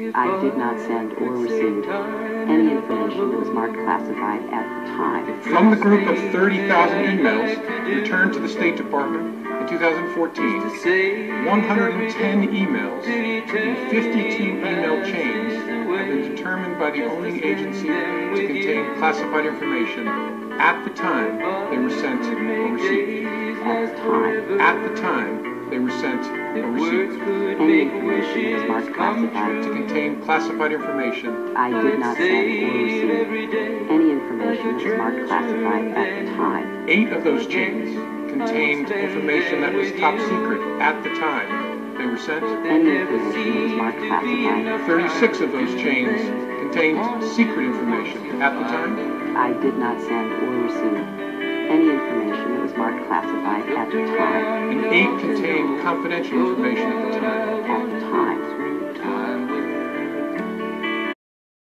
I did not send or receive any information that was marked classified at the time. From the group of 30,000 emails returned to the State Department in 2014, 110 emails in 52 email chains have been determined by the owning agency to contain classified information at the time they were sent or received. At the time they were sent or received. Any information that was marked classified To contain classified information. I did not send or receive any information that was marked classified at the time. 8 of those chains contained information that was top secret at the time they were sent. Any information that was marked classified. 36 of those chains contained secret information at the time. I did not send or receive any information that was marked classified at the time. And 8 contained confidential information at the time.